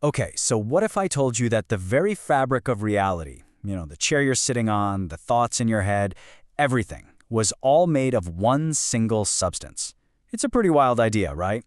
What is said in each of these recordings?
Okay, so what if I told you that the very fabric of reality, the chair you're sitting on, the thoughts in your head, everything, was all made of one single substance? It's a pretty wild idea, right?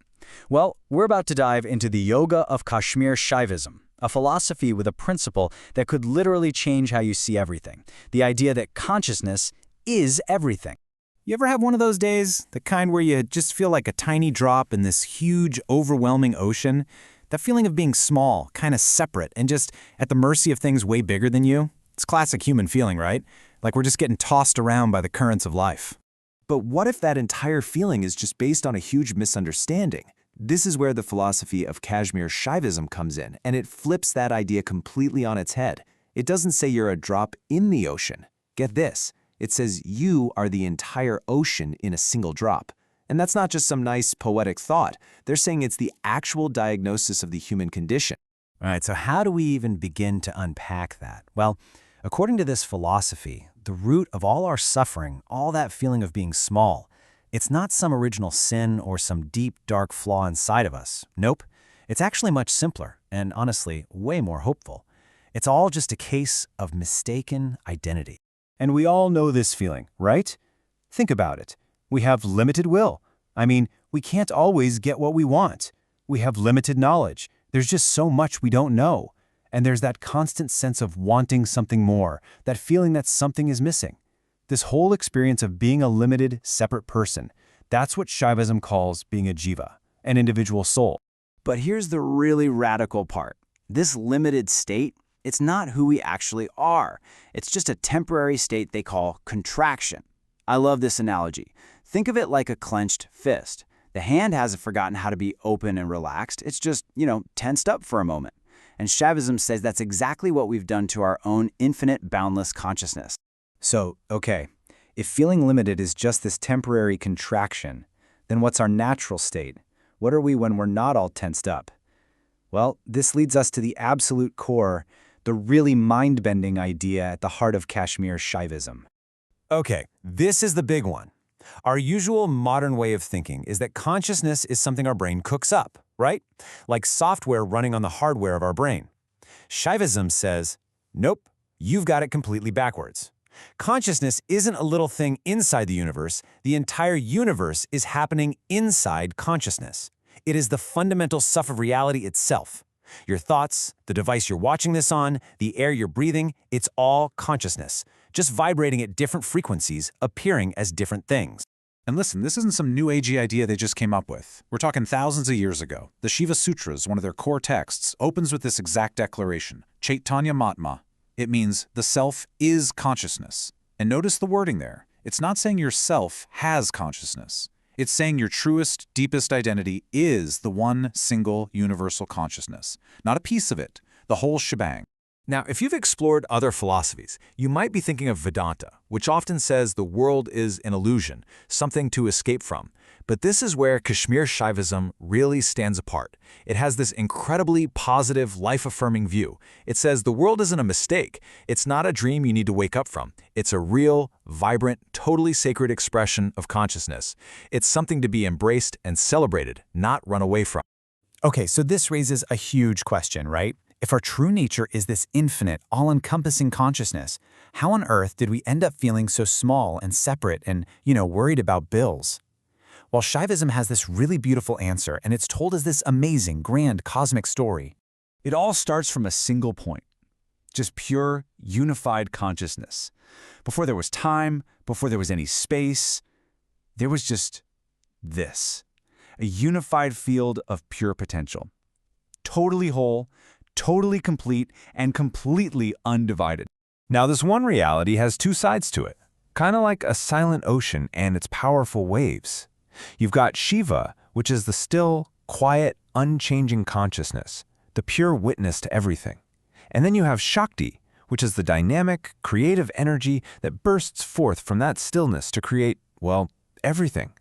Well, we're about to dive into the yoga of Kashmir Shaivism, a philosophy with a principle that could literally change how you see everything. The idea that consciousness is everything. You ever have one of those days, the kind where you just feel like a tiny drop in this huge, overwhelming ocean? That feeling of being small, kind of separate, and just at the mercy of things way bigger than you? It's classic human feeling, right? Like we're just getting tossed around by the currents of life. But what if that entire feeling is just based on a huge misunderstanding? This is where the philosophy of Kashmir Shaivism comes in, and it flips that idea completely on its head. It doesn't say you're a drop in the ocean. Get this, it says you are the entire ocean in a single drop. And that's not just some nice poetic thought. They're saying it's the actual diagnosis of the human condition. All right, so how do we even begin to unpack that? Well, according to this philosophy, the root of all our suffering, all that feeling of being small, it's not some original sin or some deep, dark flaw inside of us. Nope. It's actually much simpler and, honestly, way more hopeful. It's all just a case of mistaken identity. And we all know this feeling, right? Think about it. We have limited will. I mean, we can't always get what we want. We have limited knowledge. There's just so much we don't know. And there's that constant sense of wanting something more, that feeling that something is missing. This whole experience of being a limited, separate person, that's what Shaivism calls being a jiva, an individual soul. But here's the really radical part. This limited state, it's not who we actually are. It's just a temporary state they call contraction. I love this analogy. Think of it like a clenched fist. The hand hasn't forgotten how to be open and relaxed. It's just, tensed up for a moment. And Shaivism says that's exactly what we've done to our own infinite, boundless consciousness. So, okay, if feeling limited is just this temporary contraction, then what's our natural state? What are we when we're not all tensed up? Well, this leads us to the absolute core, the really mind-bending idea at the heart of Kashmir Shaivism. Okay, this is the big one. Our usual modern way of thinking is that consciousness is something our brain cooks up, right? Like software running on the hardware of our brain. Shaivism says, nope, you've got it completely backwards. Consciousness isn't a little thing inside the universe. The entire universe is happening inside consciousness. It is the fundamental stuff of reality itself. Your thoughts, the device you're watching this on, the air you're breathing, it's all consciousness, just vibrating at different frequencies, appearing as different things. And listen, this isn't some new agey idea they just came up with. We're talking thousands of years ago. The Shiva Sutras, one of their core texts, opens with this exact declaration, Chaitanya Matma. It means the self is consciousness. And notice the wording there. It's not saying your self has consciousness. It's saying your truest, deepest identity is the one single universal consciousness. Not a piece of it, the whole shebang. Now, if you've explored other philosophies, you might be thinking of Vedanta, which often says the world is an illusion, something to escape from. But this is where Kashmir Shaivism really stands apart. It has this incredibly positive, life-affirming view. It says the world isn't a mistake. It's not a dream you need to wake up from. It's a real, vibrant, totally sacred expression of consciousness. It's something to be embraced and celebrated, not run away from. Okay, so this raises a huge question, right? If our true nature is this infinite, all-encompassing consciousness, how on earth did we end up feeling so small and separate and, worried about bills? Well, Shaivism has this really beautiful answer, and it's told as this amazing, grand, cosmic story. It all starts from a single point. Just pure, unified consciousness. Before there was time, before there was any space, there was just this. A unified field of pure potential. Totally whole, totally complete, and completely undivided. Now, this one reality has two sides to it, kind of like a silent ocean and its powerful waves. You've got Shiva, which is the still, quiet, unchanging consciousness, the pure witness to everything. And then you have Shakti, which is the dynamic, creative energy that bursts forth from that stillness to create, well, everything.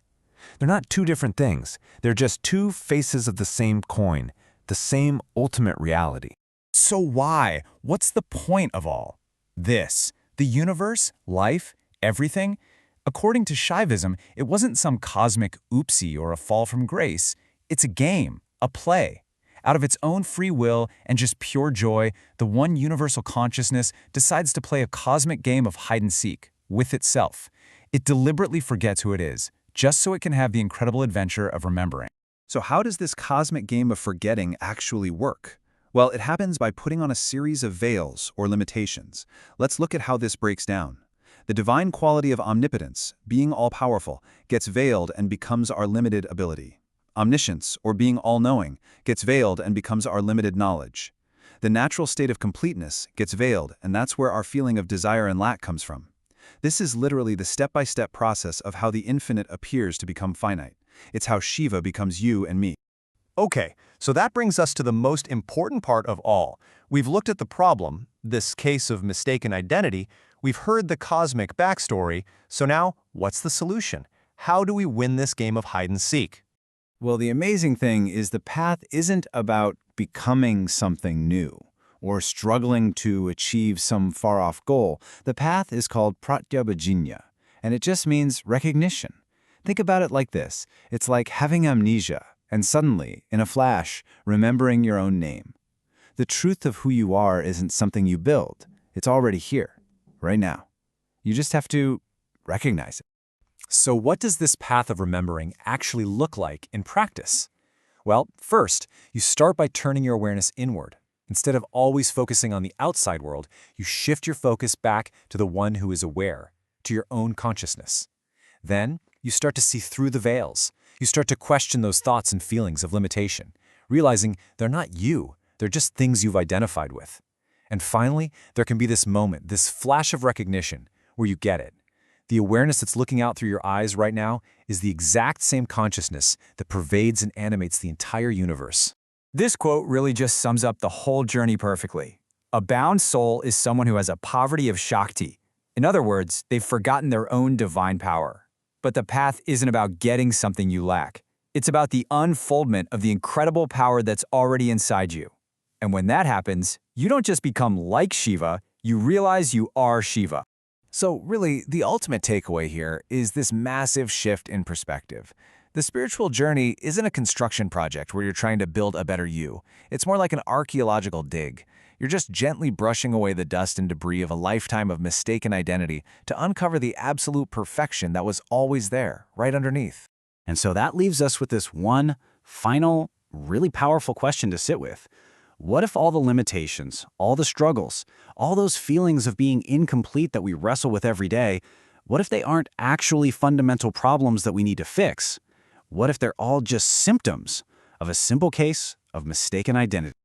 They're not two different things. They're just two faces of the same coin, the same ultimate reality. So why? What's the point of all this? The universe, life, everything? According to Shaivism, it wasn't some cosmic oopsie or a fall from grace. It's a game, a play. Out of its own free will and just pure joy, the one universal consciousness decides to play a cosmic game of hide-and-seek with itself. It deliberately forgets who it is, just so it can have the incredible adventure of remembering. So how does this cosmic game of forgetting actually work? Well, it happens by putting on a series of veils or limitations. Let's look at how this breaks down. The divine quality of omnipotence, being all-powerful, gets veiled and becomes our limited ability. Omniscience, or being all-knowing, gets veiled and becomes our limited knowledge. The natural state of completeness gets veiled, and that's where our feeling of desire and lack comes from. This is literally the step-by-step process of how the infinite appears to become finite. It's how Shiva becomes you and me. Okay, so that brings us to the most important part of all. We've looked at the problem, this case of mistaken identity. We've heard the cosmic backstory. So now, what's the solution? How do we win this game of hide-and-seek? Well, the amazing thing is the path isn't about becoming something new or struggling to achieve some far-off goal. The path is called Pratyabhijna, and it just means recognition. Think about it like this. It's like having amnesia, and suddenly, in a flash, remembering your own name. The truth of who you are isn't something you build. It's already here, right now. You just have to recognize it. So what does this path of remembering actually look like in practice? Well, first, you start by turning your awareness inward. Instead of always focusing on the outside world, you shift your focus back to the one who is aware, to your own consciousness. Then, you start to see through the veils. You start to question those thoughts and feelings of limitation, realizing they're not you, they're just things you've identified with. And finally, there can be this moment, this flash of recognition, where you get it. The awareness that's looking out through your eyes right now is the exact same consciousness that pervades and animates the entire universe. This quote really just sums up the whole journey perfectly. A bound soul is someone who has a poverty of Shakti. In other words, they've forgotten their own divine power. But the path isn't about getting something you lack. It's about the unfoldment of the incredible power that's already inside you. And when that happens, you don't just become like Shiva, you realize you are Shiva. So really, the ultimate takeaway here is this massive shift in perspective. The spiritual journey isn't a construction project where you're trying to build a better you. It's more like an archaeological dig. You're just gently brushing away the dust and debris of a lifetime of mistaken identity to uncover the absolute perfection that was always there, right underneath. And so that leaves us with this one final, really powerful question to sit with. What if all the limitations, all the struggles, all those feelings of being incomplete that we wrestle with every day, what if they aren't actually fundamental problems that we need to fix? What if they're all just symptoms of a simple case of mistaken identity?